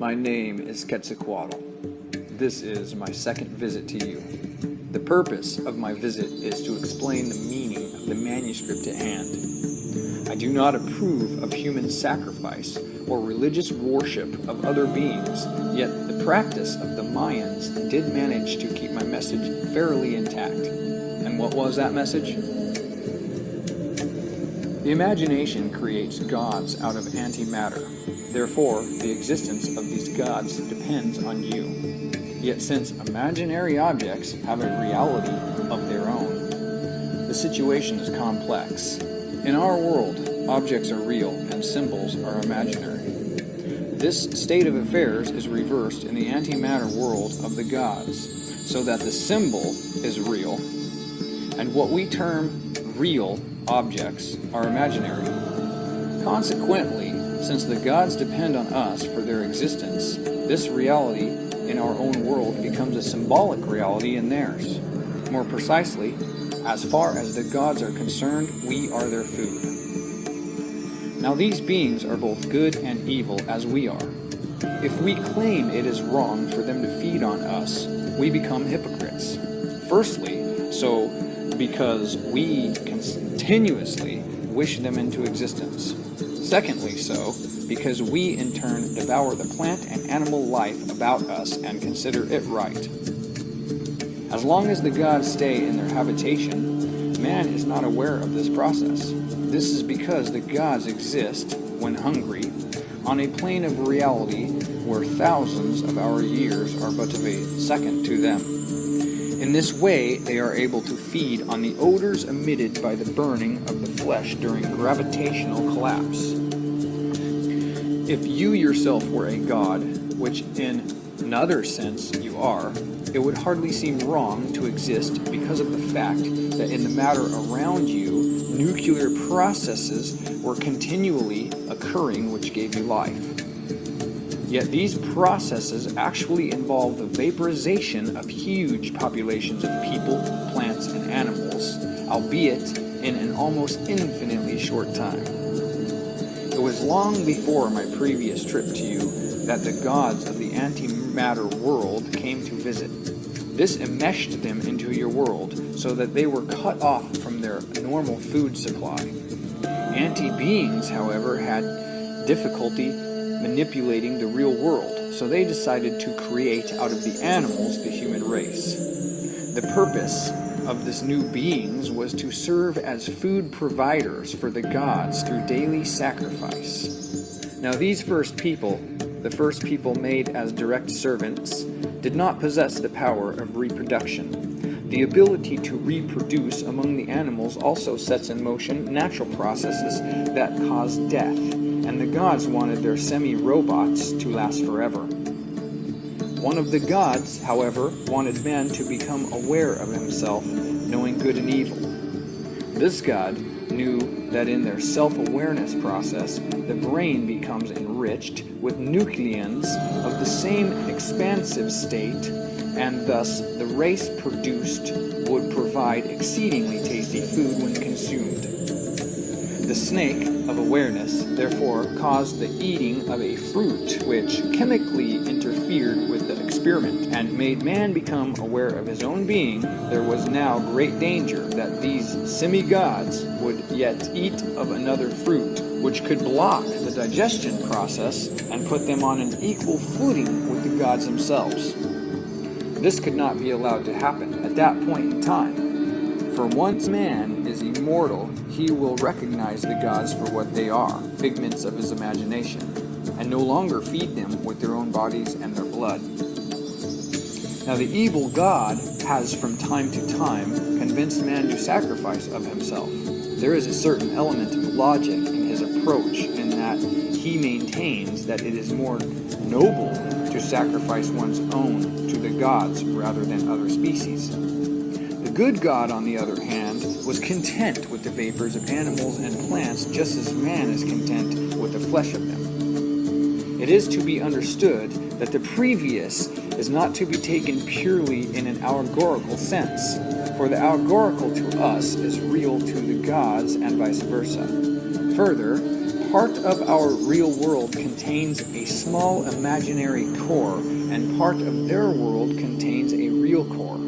My name is Quetztlcoatl. This is my second visit to you. The purpose of my visit is to explain the meaning of the manuscript at hand. I do not approve of human sacrifice or religious worship of other beings, yet the practice of the Mayans did manage to keep my message fairly intact. And what was that message? The imagination creates gods out of antimatter. Therefore, the existence of these gods depends on you. Yet since imaginary objects have a reality of their own, the situation is complex. In our world, objects are real and symbols are imaginary. This state of affairs is reversed in the antimatter world of the gods, so that the symbol is real, and what we term real objects are imaginary. Consequently, since the gods depend on us for their existence, this reality in our own world becomes a symbolic reality in theirs. More precisely, as far as the gods are concerned, we are their food. Now these beings are both good and evil as we are. If we claim it is wrong for them to feed on us, we become hypocrites. Firstly, because we continuously wish them into existence. Secondly, because we in turn devour the plant and animal life about us and consider it right. As long as the gods stay in their habitation, man is not aware of this process. This is because the gods exist, when hungry, on a plane of reality where thousands of our years are but of a second to them. In this way, they are able to feed on the odors emitted by the burning of the flesh during gravitational collapse. If you yourself were a god, which in another sense you are, it would hardly seem wrong to exist because of the fact that in the matter around you, nuclear processes were continually occurring which gave you life. Yet these processes actually involve the vaporization of huge populations of people, plants, and animals, albeit in an almost infinitely short time. It was long before my previous trip to you that the gods of the antimatter world came to visit. This enmeshed them into your world so that they were cut off from their normal food supply. Anti-beings, however, had difficulty manipulating the real world, so they decided to create out of the animals the human race. The purpose of this new beings was to serve as food providers for the gods through daily sacrifice. Now these first people, the first people made as direct servants, did not possess the power of reproduction. The ability to reproduce among the animals also sets in motion natural processes that cause death, and the gods wanted their semi-robots to last forever. One of the gods, however, wanted man to become aware of himself, knowing good and evil. This god knew that in their self-awareness process, the brain becomes enriched with nucleons of the same expansive state, and thus the race produced would provide exceedingly tasty food when consumed. The snake of awareness, therefore, caused the eating of a fruit which chemically interfered with the experiment and made man become aware of his own being. There was now great danger that these semi-gods would yet eat of another fruit which could block the digestion process and put them on an equal footing with the gods themselves. This could not be allowed to happen at that point in time. For once man is immortal, he will recognize the gods for what they are, figments of his imagination, and no longer feed them with their own bodies and their blood. Now the evil god has from time to time convinced man to sacrifice of himself. There is a certain element of logic in his approach in that he maintains that it is more noble to sacrifice one's own to the gods rather than other species. The good god, on the other hand, was content with the vapors of animals and plants just as man is content with the flesh of them. It is to be understood that the previous is not to be taken purely in an allegorical sense, for the allegorical to us is real to the gods and vice versa. Further, part of our real world contains a small imaginary core, and part of their world contains a real core.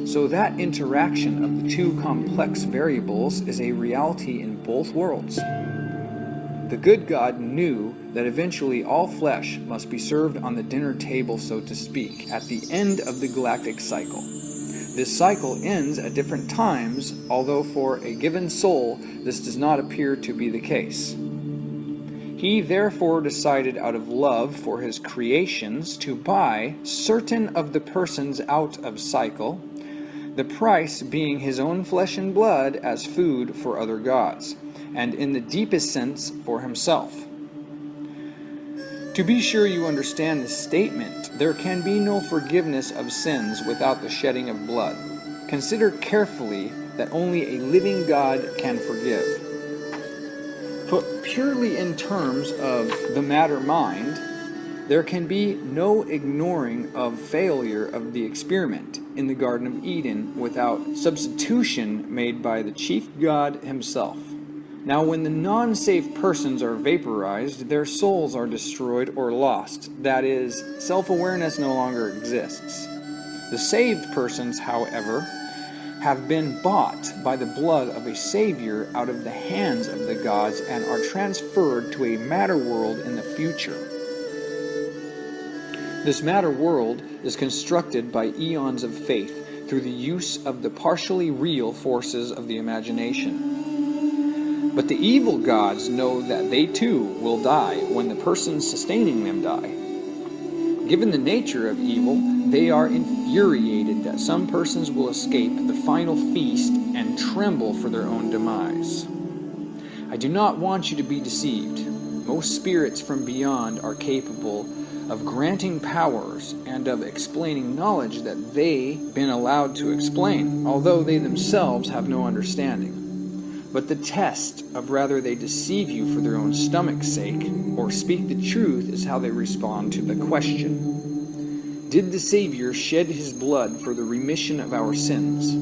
So that interaction of the two complex variables is a reality in both worlds. The good God knew that eventually all flesh must be served on the dinner table, so to speak, at the end of the galactic cycle. This cycle ends at different times, although for a given soul this does not appear to be the case. He therefore decided out of love for his creations to buy certain of the persons out of cycle, the price being his own flesh and blood as food for other gods, and in the deepest sense for himself. To be sure you understand this statement, there can be no forgiveness of sins without the shedding of blood. Consider carefully that only a living God can forgive. Put purely in terms of the matter-mind, there can be no ignoring of failure of the experiment in the Garden of Eden without substitution made by the chief God himself. Now, when the non-safe persons are vaporized, their souls are destroyed or lost. That is, self-awareness no longer exists. The saved persons, however, have been bought by the blood of a Savior out of the hands of the gods and are transferred to a matter world in the future. This matter world is constructed by eons of faith through the use of the partially real forces of the imagination. But the evil gods know that they too will die when the persons sustaining them die. Given the nature of evil, they are infuriated that some persons will escape the final feast and tremble for their own demise. I do not want you to be deceived. Most spirits from beyond are capable of granting powers and of explaining knowledge that they've been allowed to explain, although they themselves have no understanding. But the test of whether they deceive you for their own stomach's sake or speak the truth is how they respond to the question. Did the Savior shed his blood for the remission of our sins?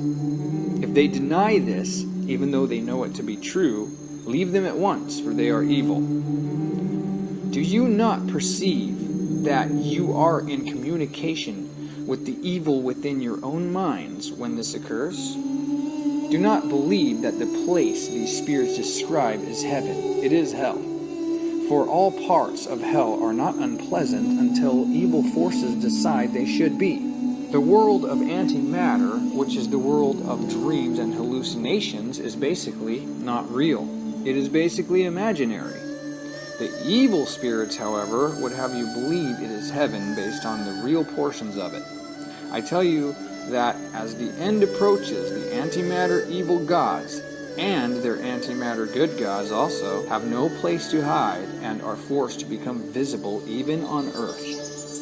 If they deny this, even though they know it to be true, leave them at once, for they are evil. Do you not perceive that you are in communication with the evil within your own minds when this occurs? Do not believe that the place these spirits describe is heaven. It is hell. For all parts of hell are not unpleasant until evil forces decide they should be. The world of antimatter, which is the world of dreams and hallucinations, is basically not real. It is basically imaginary. The evil spirits, however, would have you believe it is heaven based on the real portions of it. I tell you that as the end approaches, the antimatter evil gods and their antimatter good gods also have no place to hide and are forced to become visible even on earth.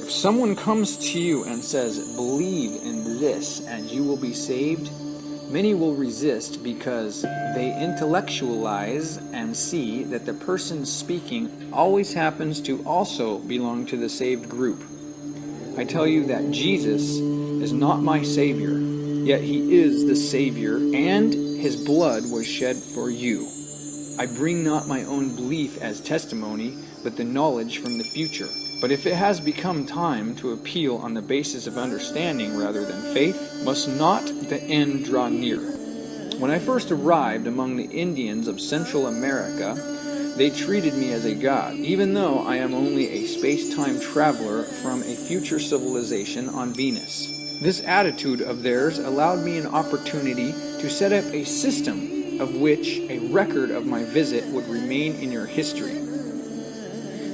If someone comes to you and says, "Believe in this and you will be saved," many will resist because they intellectualize and see that the person speaking always happens to also belong to the saved group. I tell you that Jesus is not my Savior, yet he is the Savior, and his blood was shed for you. I bring not my own belief as testimony, but the knowledge from the future. But if it has become time to appeal on the basis of understanding rather than faith, must not the end draw near? When I first arrived among the Indians of Central America, they treated me as a god, even though I am only a space-time traveler from a future civilization on Venus. This attitude of theirs allowed me an opportunity to set up a system of which a record of my visit would remain in your history.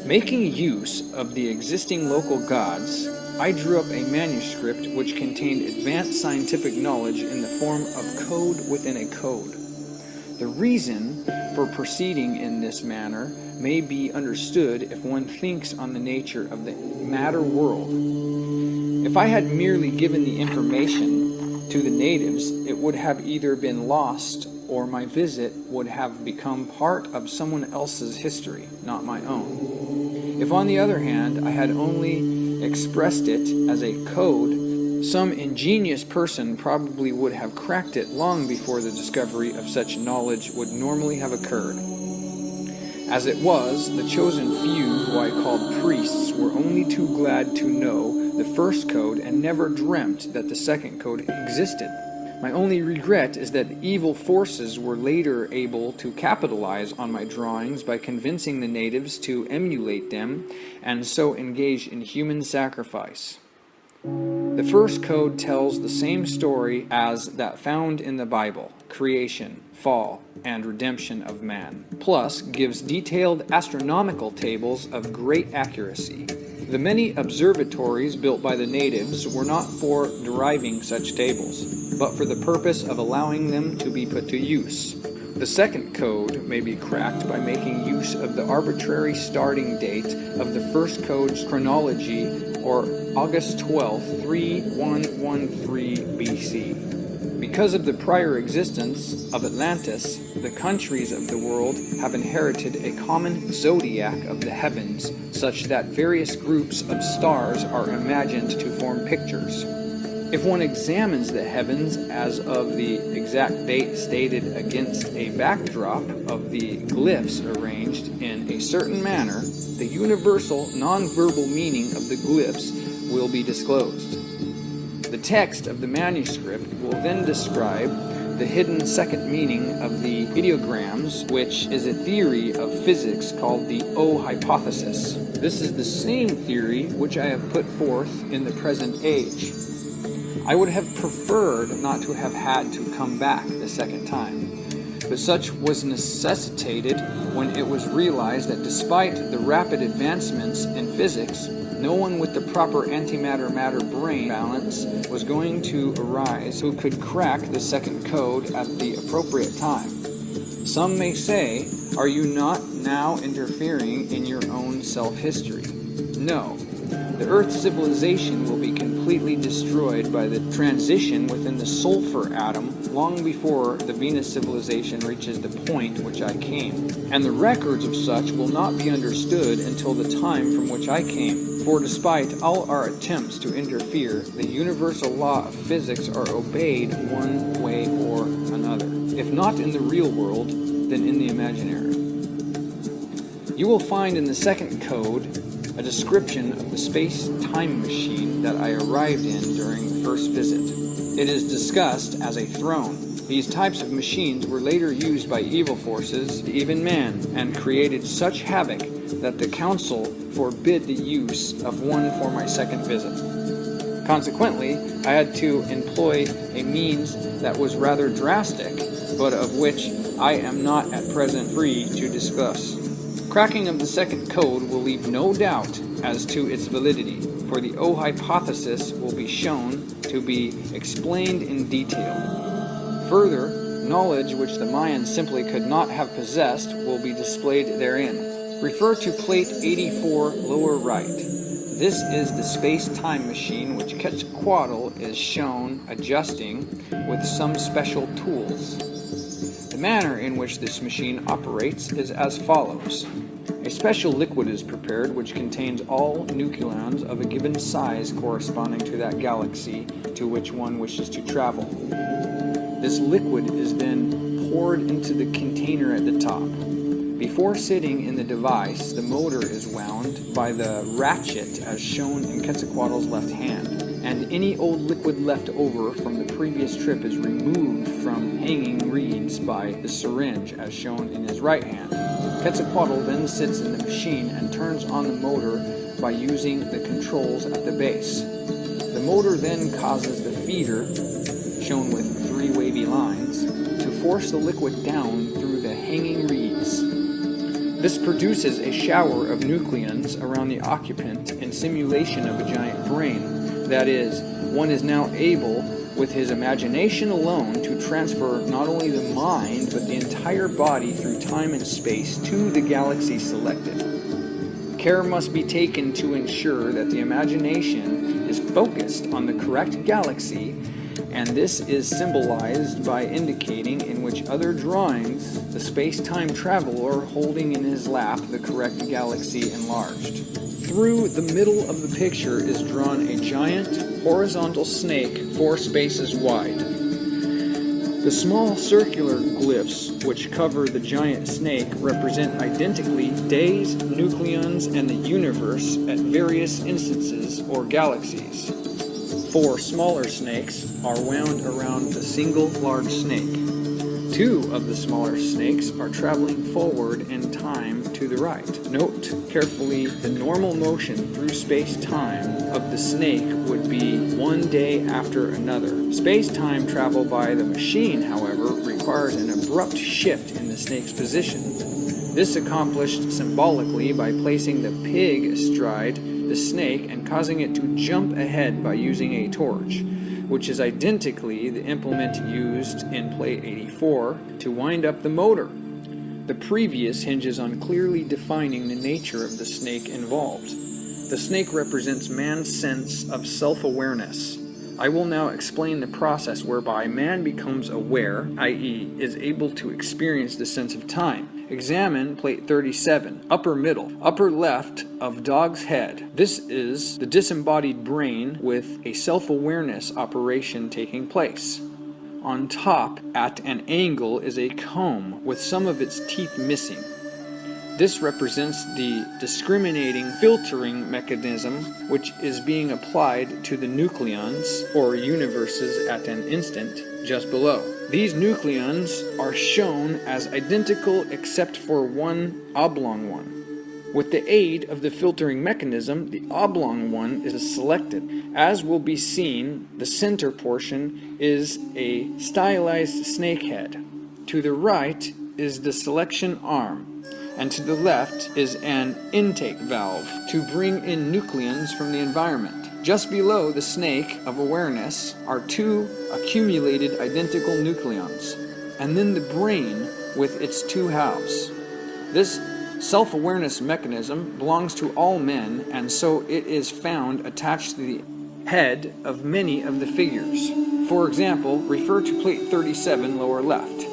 Making use of the existing local gods, I drew up a manuscript which contained advanced scientific knowledge in the form of code within a code. The reason for proceeding in this manner may be understood if one thinks on the nature of the matter world. If I had merely given the information to the natives, it would have either been lost or my visit would have become part of someone else's history, not my own. If, on the other hand, I had only expressed it as a code, some ingenious person probably would have cracked it long before the discovery of such knowledge would normally have occurred. As it was, the chosen few, who I called priests, were only too glad to know the first code and never dreamt that the second code existed. My only regret is that evil forces were later able to capitalize on my drawings by convincing the natives to emulate them and so engage in human sacrifice. The first code tells the same story as that found in the Bible: creation, fall, and redemption of man, plus gives detailed astronomical tables of great accuracy. The many observatories built by the natives were not for deriving such tables, but for the purpose of allowing them to be put to use. The second code may be cracked by making use of the arbitrary starting date of the first code's chronology, or August 12th, 3113 BC. Because of the prior existence of Atlantis, the countries of the world have inherited a common zodiac of the heavens, such that various groups of stars are imagined to form pictures. If one examines the heavens as of the exact date stated against a backdrop of the glyphs arranged in a certain manner, the universal non-verbal meaning of the glyphs will be disclosed. The text of the manuscript will then describe the hidden second meaning of the ideograms, which is a theory of physics called the O hypothesis. This is the same theory which I have put forth in the present age. I would have preferred not to have had to come back the second time, but such was necessitated when it was realized that despite the rapid advancements in physics, no one with the proper antimatter-matter brain balance was going to arise who could crack the second code at the appropriate time. Some may say, are you not now interfering in your own self-history? No. The Earth civilization will be completely destroyed by the transition within the sulfur atom long before the Venus civilization reaches the point which I came. And the records of such will not be understood until the time from which I came. For despite all our attempts to interfere, the universal law of physics are obeyed one way or another. If not in the real world, then in the imaginary. You will find in the second code a description of the space-time machine that I arrived in during the first visit. It is discussed as a throne. These types of machines were later used by evil forces, even man, and created such havoc that the council forbid the use of one for my second visit. Consequently, I had to employ a means that was rather drastic, but of which I am not at present free to discuss. Cracking of the second code will leave no doubt as to its validity, for the O hypothesis will be shown to be explained in detail. Further, knowledge which the Mayans simply could not have possessed will be displayed therein. Refer to plate 84 lower right. This is the space-time machine which Quetzalcoatl is shown adjusting with some special tools. The manner in which this machine operates is as follows. A special liquid is prepared which contains all nucleons of a given size corresponding to that galaxy to which one wishes to travel. This liquid is then poured into the container at the top. Before sitting in the device, the motor is wound by the ratchet as shown in Quetzalcoatl's left hand, and any old liquid left over from the previous trip is removed from hanging reeds by the syringe as shown in his right hand. Quetzalcoatl then sits in the machine and turns on the motor by using the controls at the base. The motor then causes the feeder, shown with 3 wavy lines, to force the liquid down through the hanging reeds. This produces a shower of nucleons around the occupant in simulation of a giant brain. That is, one is now able, with his imagination alone, to transfer not only the mind, but the entire body through time and space to the galaxy selected. Care must be taken to ensure that the imagination is focused on the correct galaxy, and this is symbolized by indicating in which other drawings the space-time traveler holding in his lap the correct galaxy enlarged. Through the middle of the picture is drawn a giant horizontal snake 4 spaces wide. The small circular glyphs which cover the giant snake represent identically days, nucleons, and the universe at various instances or galaxies. 4 smaller snakes are wound around the single large snake. 2 of the smaller snakes are traveling forward in time to the right. Note carefully the normal motion through space-time of the snake would be one day after another. Space-time travel by the machine, however, requires an abrupt shift in the snake's position. This accomplished symbolically by placing the pig astride the snake and causing it to jump ahead by using a torch, which is identically the implement used in Plate 84 to wind up the motor. The previous hinges on clearly defining the nature of the snake involved. The snake represents man's sense of self-awareness. I will now explain the process whereby man becomes aware, i.e., is able to experience the sense of time. Examine Plate 37, upper middle, upper left of dog's head. This is the disembodied brain with a self-awareness operation taking place. On top, at an angle, is a comb with some of its teeth missing. This represents the discriminating filtering mechanism which is being applied to the nucleons, or universes at an instant, just below. These nucleons are shown as identical except for one oblong one. With the aid of the filtering mechanism, the oblong one is selected. As will be seen, the center portion is a stylized snake head. To the right is the selection arm, and to the left is an intake valve to bring in nucleons from the environment. Just below the snake of awareness are 2 accumulated identical nucleons, and then the brain with its 2 halves. This self-awareness mechanism belongs to all men, and so it is found attached to the head of many of the figures. For example, refer to Plate 37, lower left.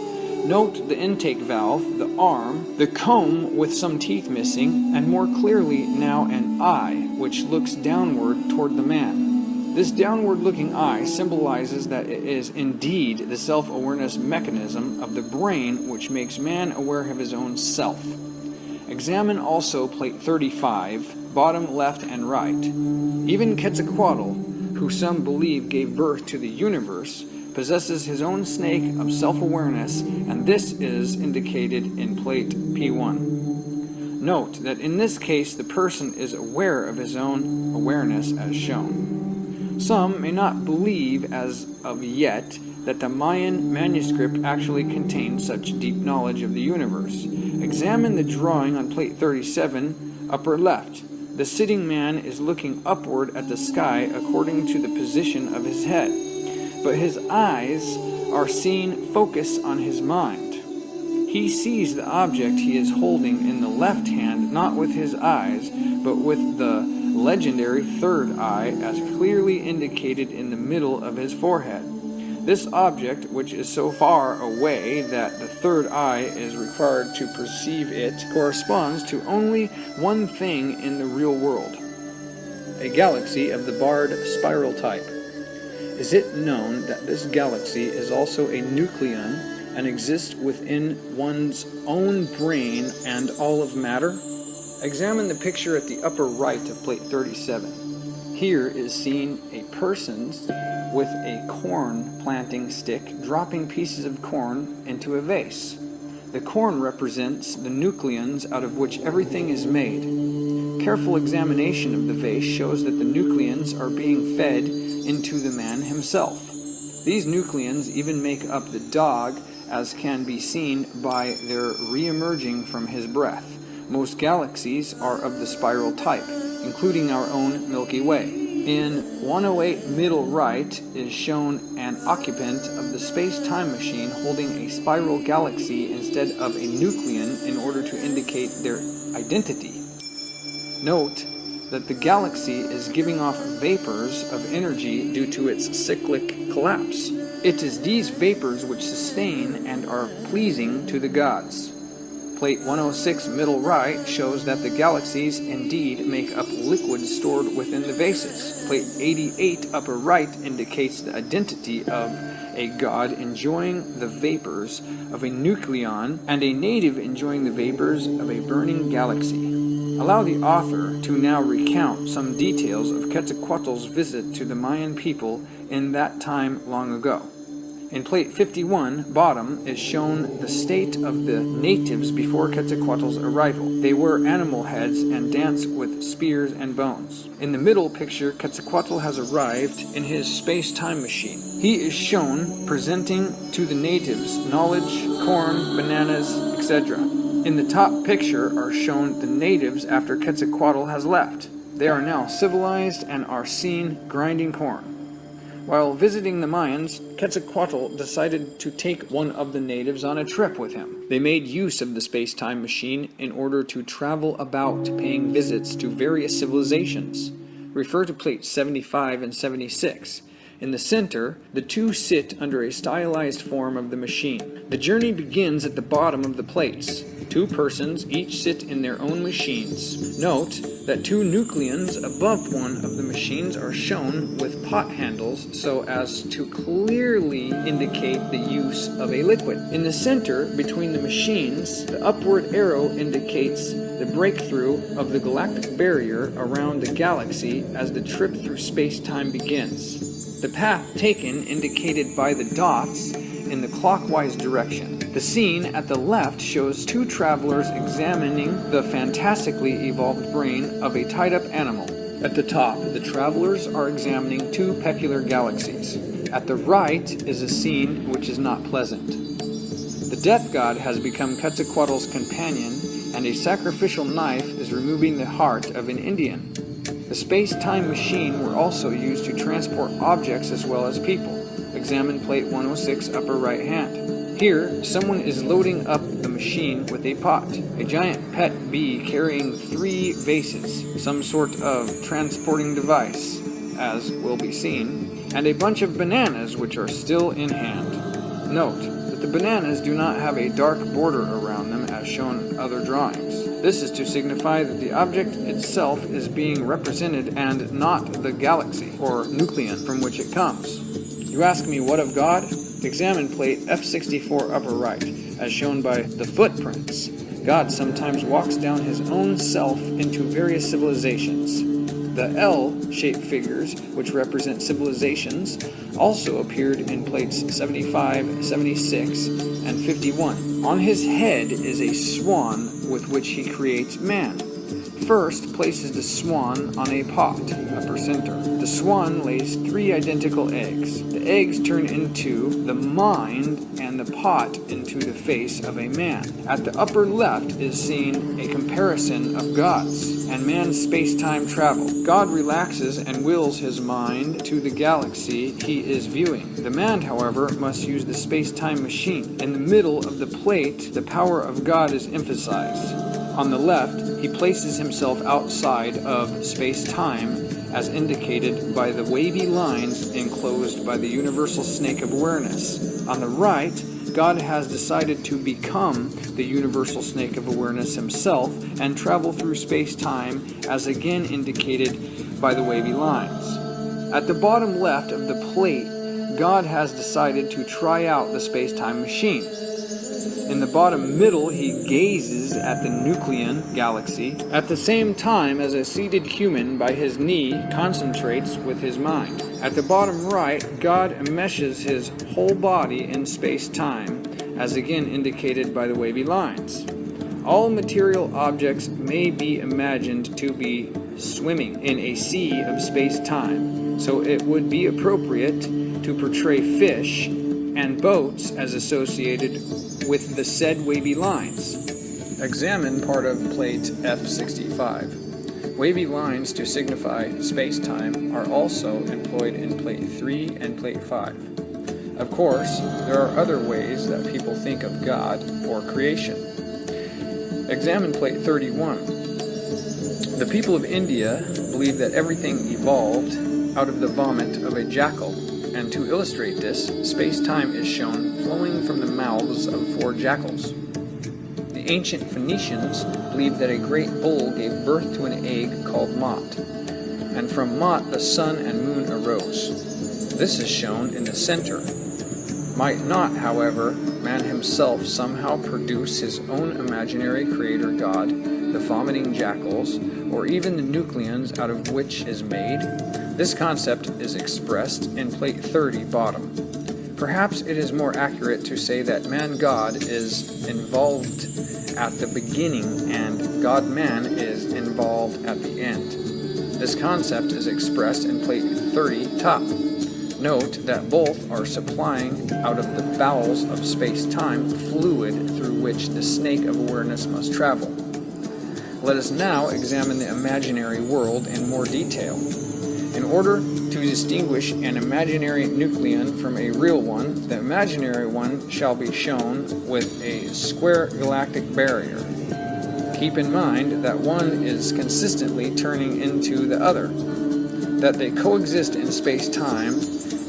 Note the intake valve, the arm, the comb with some teeth missing, and more clearly now an eye, which looks downward toward the man. This downward-looking eye symbolizes that it is indeed the self-awareness mechanism of the brain which makes man aware of his own self. Examine also Plate 35, bottom left and right. Even Quetztlcoatl, who some believe gave birth to the universe, possesses his own snake of self-awareness, and this is indicated in Plate P1. Note that in this case the person is aware of his own awareness as shown. Some may not believe as of yet that the Mayan manuscript actually contains such deep knowledge of the universe. Examine the drawing on Plate 37, upper left. The sitting man is looking upward at the sky according to the position of his head, but his eyes are seen focus on his mind. He sees the object he is holding in the left hand not with his eyes, but with the legendary third eye as clearly indicated in the middle of his forehead. This object, which is so far away that the third eye is required to perceive it, corresponds to only one thing in the real world: a galaxy of the barred spiral type. Is it known that this galaxy is also a nucleon and exists within one's own brain and all of matter? Examine the picture at the upper right of Plate 37. Here is seen a person with a corn planting stick dropping pieces of corn into a vase. The corn represents the nucleons out of which everything is made. Careful examination of the vase shows that the nucleons are being fed into the man himself. These nucleons even make up the dog, as can be seen by their re-emerging from his breath. Most galaxies are of the spiral type, including our own Milky Way. In 108 middle right is shown an occupant of the space-time machine holding a spiral galaxy instead of a nucleon in order to indicate their identity. Note that the galaxy is giving off vapors of energy due to its cyclic collapse. It is these vapors which sustain and are pleasing to the gods. Plate 106 middle right shows that the galaxies indeed make up liquid stored within the vases. Plate 88 upper right indicates the identity of a god enjoying the vapors of a nucleon and a native enjoying the vapors of a burning galaxy. Allow the author to now recount some details of Quetzalcoatl's visit to the Mayan people in that time long ago. In plate 51, bottom, is shown the state of the natives before Quetzalcoatl's arrival. They wear animal heads and dance with spears and bones. In the middle picture, Quetzalcoatl has arrived in his space-time machine. He is shown presenting to the natives knowledge, corn, bananas, etc. In the top picture are shown the natives after Quetzalcoatl has left. They are now civilized and are seen grinding corn. While visiting the Mayans, Quetzalcoatl decided to take one of the natives on a trip with him. They made use of the space-time machine in order to travel about paying visits to various civilizations. Refer to plates 75 and 76. In the center, the two sit under a stylized form of the machine. The journey begins at the bottom of the plates. Two persons each sit in their own machines. Note that two nucleons above one of the machines are shown with pot handles so as to clearly indicate the use of a liquid. In the center, between the machines, the upward arrow indicates the breakthrough of the galactic barrier around the galaxy as the trip through space-time begins. The path taken indicated by the dots in the clockwise direction. The scene at the left shows two travelers examining the fantastically evolved brain of a tied-up animal. At the top, the travelers are examining two peculiar galaxies. At the right is a scene which is not pleasant. The death god has become Quetzalcoatl's companion, and a sacrificial knife is removing the heart of an Indian. The space-time machine were also used to transport objects as well as people. Examine plate 106 upper right hand. Here, someone is loading up the machine with a pot. A giant pet bee carrying 3 vases, some sort of transporting device, as will be seen, and a bunch of bananas which are still in hand. Note that the bananas do not have a dark border around them as shown in other drawings. This is to signify that the object itself is being represented and not the galaxy, or nucleon, from which it comes. You ask me, what of God? Examine plate F64 upper right, as shown by the footprints. God sometimes walks down his own self into various civilizations. The L-shaped figures, which represent civilizations, also appeared in plates 75, 76, and 51. On his head is a swan with which he creates man. First places the swan on a pot, upper center. The swan lays 3 identical eggs. The eggs turn into the mind and the pot into the face of a man. At the upper left is seen a comparison of gods and man's space-time travel. God relaxes and wills his mind to the galaxy he is viewing. The man, however, must use the space-time machine. In the middle of the plate, the power of God is emphasized. On the left, he places himself outside of space-time as indicated by the wavy lines enclosed by the universal snake of awareness. On the right, God has decided to become the universal snake of awareness himself and travel through space-time as again indicated by the wavy lines. At the bottom left of the plate, God has decided to try out the space-time machine. In the bottom middle, he gazes at the nucleon galaxy, at the same time as a seated human by his knee concentrates with his mind. At the bottom right, God enmeshes his whole body in space-time, as again indicated by the wavy lines. All material objects may be imagined to be swimming in a sea of space-time, so it would be appropriate to portray fish and boats as associated with the said wavy lines. Examine part of plate F65. Wavy lines to signify space-time are also employed in plate 3 and plate 5. Of course, there are other ways that people think of God or creation. Examine plate 31. The people of India believe that everything evolved out of the vomit of a jackal. And to illustrate this, space-time is shown flowing from the mouths of 4 jackals. The The ancient Phoenicians believed that a great bull gave birth to an egg called Mot, and from Mot the sun and moon arose. This is shown in the center. Might not, however, man himself somehow produce his own imaginary creator god, the vomiting jackals, or even the nucleons out of which is made? This concept is expressed in plate 30 bottom. Perhaps it is more accurate to say that man-god is involved at the beginning and god-man is involved at the end. This concept is expressed in plate 30 top. Note that both are supplying out of the bowels of space-time fluid through which the snake of awareness must travel. Let us now examine the imaginary world in more detail. In order to distinguish an imaginary nucleon from a real one, the imaginary one shall be shown with a square galactic barrier. Keep in mind that one is consistently turning into the other, that they coexist in space-time,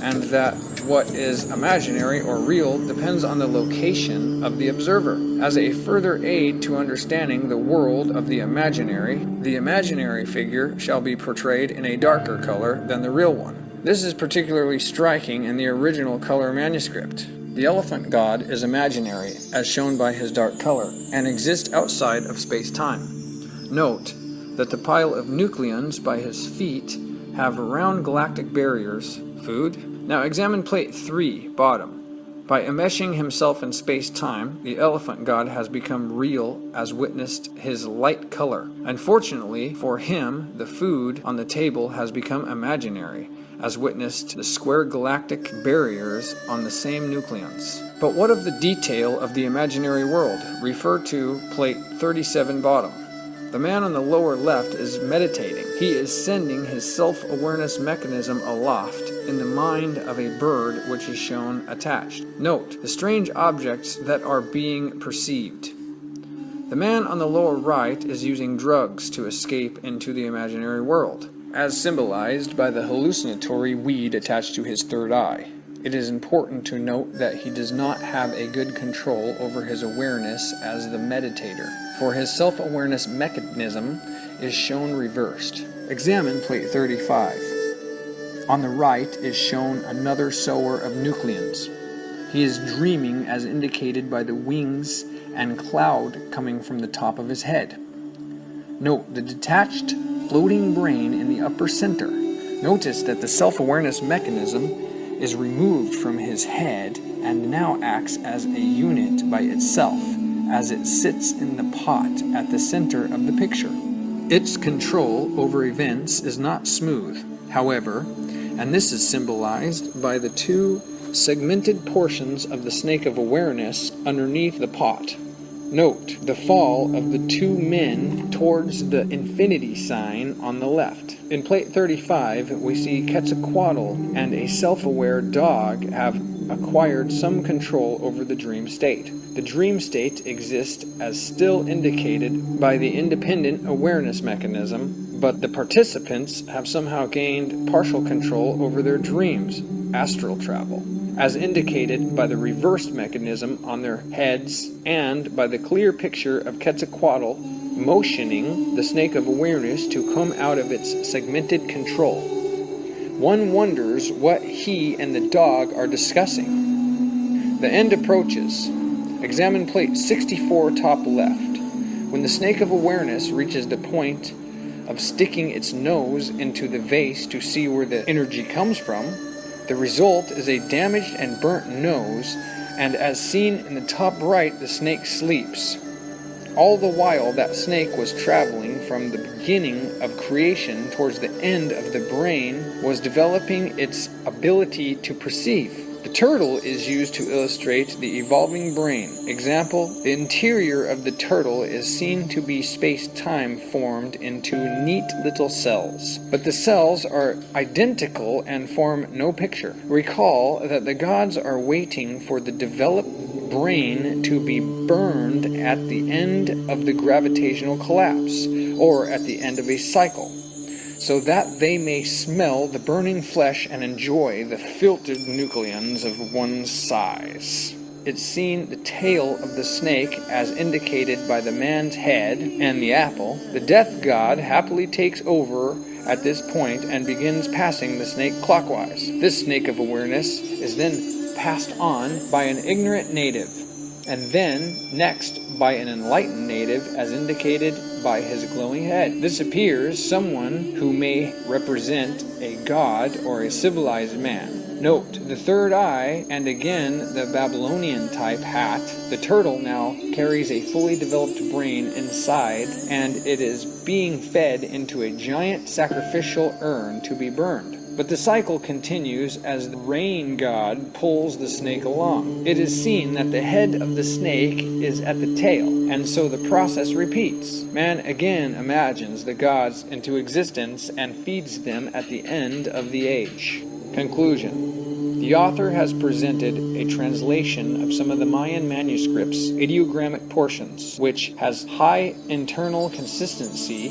and that what is imaginary or real depends on the location of the observer. As a further aid to understanding the world of the imaginary figure shall be portrayed in a darker color than the real one. This is particularly striking in the original color manuscript. The elephant god is imaginary, as shown by his dark color, and exists outside of space-time. Note that the pile of nucleons by his feet have round galactic barriers. Food? Now examine plate 3, bottom. By enmeshing himself in space-time, the elephant god has become real, as witnessed his light color. Unfortunately for him, the food on the table has become imaginary, as witnessed the square galactic barriers on the same nucleons. But what of the detail of the imaginary world? Refer to plate 37 bottom. The man on the lower left is meditating. He is sending his self-awareness mechanism aloft in the mind of a bird which is shown attached. Note the strange objects that are being perceived. The man on the lower right is using drugs to escape into the imaginary world, as symbolized by the hallucinatory weed attached to his third eye. It is important to note that he does not have a good control over his awareness as the meditator, for his self-awareness mechanism is shown reversed. Examine plate 35. On the right is shown another sower of nucleons. He is dreaming as indicated by the wings and cloud coming from the top of his head. Note the detached, floating brain in the upper center. Notice that the self-awareness mechanism is removed from his head and now acts as a unit by itself, as it sits in the pot at the center of the picture. Its control over events is not smooth, however, and this is symbolized by the two segmented portions of the snake of awareness underneath the pot. Note the fall of the two men towards the infinity sign on the left. In plate 35, we see Quetztlcoatl and a self-aware dog have acquired some control over the dream state. The dream state exists as still indicated by the independent awareness mechanism, but the participants have somehow gained partial control over their dreams, astral travel, as indicated by the reversed mechanism on their heads and by the clear picture of Quetztlcoatl motioning the snake of awareness to come out of its segmented control. One wonders what he and the dog are discussing. The end approaches. Examine plate 64 top left. When the snake of awareness reaches the point of sticking its nose into the vase to see where the energy comes from, the result is a damaged and burnt nose, and as seen in the top right, the snake sleeps. All the while that snake was traveling from the beginning of creation towards the end of the brain, was developing its ability to perceive. The turtle is used to illustrate the evolving brain. Example, the interior of the turtle is seen to be space-time formed into neat little cells. But the cells are identical and form no picture. Recall that the gods are waiting for the developed brain to be burned at the end of the gravitational collapse, or at the end of a cycle, so that they may smell the burning flesh and enjoy the filtered nucleons of one's size. it's seen the tail of the snake as indicated by the man's head and the apple, the death god happily takes over at this point and begins passing the snake clockwise. This snake of awareness is then passed on by an ignorant native, and then next by an enlightened native as indicated by his glowing head. This appears someone who may represent a god or a civilized man. Note the third eye and again the Babylonian type hat. The turtle now carries a fully developed brain inside, and it is being fed into a giant sacrificial urn to be burned. But the cycle continues as the rain god pulls the snake along. It is seen that the head of the snake is at the tail, and so the process repeats. Man again imagines the gods into existence and feeds them at the end of the age. Conclusion. The author has presented a translation of some of the Mayan manuscripts' ideogrammic portions, which has high internal consistency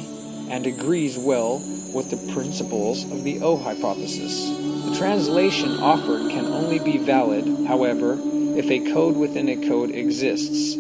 and agrees well with the principles of the O hypothesis. The translation offered can only be valid, however, if a code within a code exists.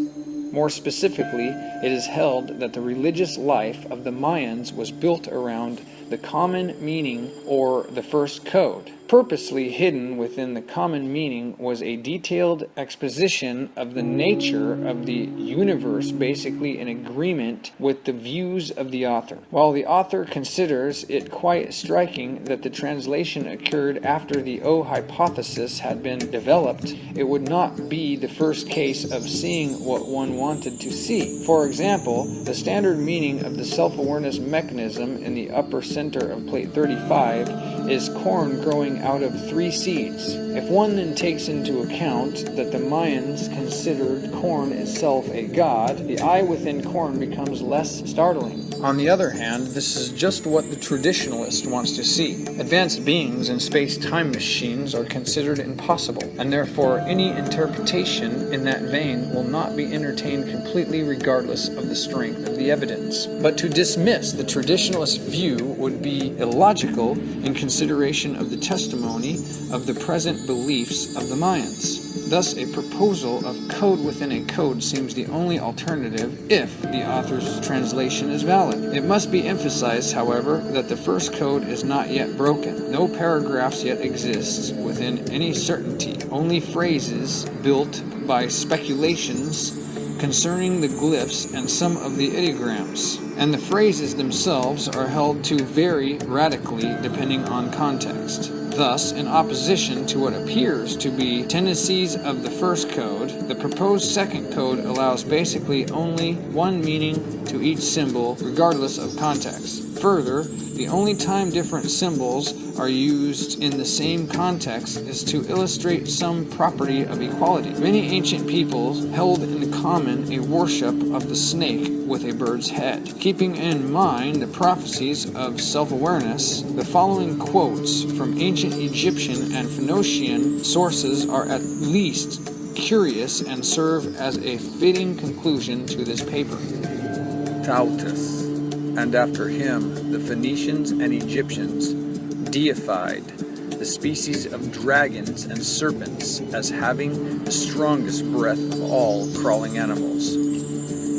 More specifically, it is held that the religious life of the Mayans was built around the common meaning or the first code. Purposely hidden within the common meaning was a detailed exposition of the nature of the universe, basically in agreement with the views of the author. While the author considers it quite striking that the translation occurred after the O hypothesis had been developed, it would not be the first case of seeing what one wanted to see. For example, the standard meaning of the self-awareness mechanism in the upper center of plate 35 is corn growing out of 3 seeds. If one then takes into account that the Mayans considered corn itself a god, the eye within corn becomes less startling. On the other hand, this is just what the traditionalist wants to see. Advanced beings in space-time machines are considered impossible, and therefore any interpretation in that vein will not be entertained completely regardless of the strength of the evidence. But to dismiss the traditionalist view would be illogical in consideration of the testimony of the present beliefs of the Mayans. Thus, a proposal of code within a code seems the only alternative if the author's translation is valid. It must be emphasized, however, that the first code is not yet broken. No paragraphs yet exist within any certainty, only phrases built by speculations concerning the glyphs and some of the ideograms, and the phrases themselves are held to vary radically depending on context. Thus, in opposition to what appears to be tendencies of the first code, the proposed second code allows basically only one meaning to each symbol, regardless of context. Further, the only time different symbols are used in the same context is to illustrate some property of equality. Many ancient peoples held in common a worship of the snake with a bird's head. Keeping in mind the prophecies of self-awareness, the following quotes from ancient Egyptian and Phoenician sources are at least curious and serve as a fitting conclusion to this paper. Tautus, and after him the Phoenicians and Egyptians deified the species of dragons and serpents as having the strongest breath of all crawling animals.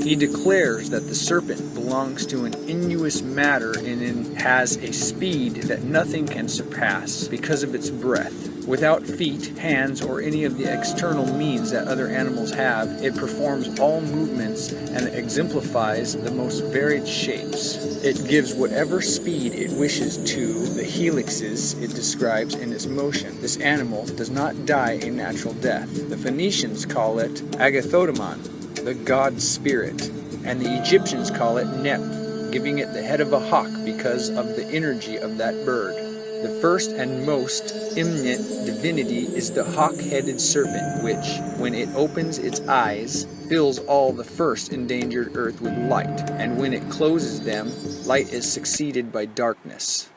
He declares that the serpent belongs to an innuous matter and has a speed that nothing can surpass because of its breath. Without feet, hands, or any of the external means that other animals have, it performs all movements and exemplifies the most varied shapes. It gives whatever speed it wishes to the helixes it describes in its motion. This animal does not die a natural death. The Phoenicians call it Agathodaimon, the god spirit, and the Egyptians call it Nep, giving it the head of a hawk because of the energy of that bird. The first and most eminent divinity is the hawk-headed serpent, which, when it opens its eyes, fills all the first endangered earth with light, and when it closes them, light is succeeded by darkness.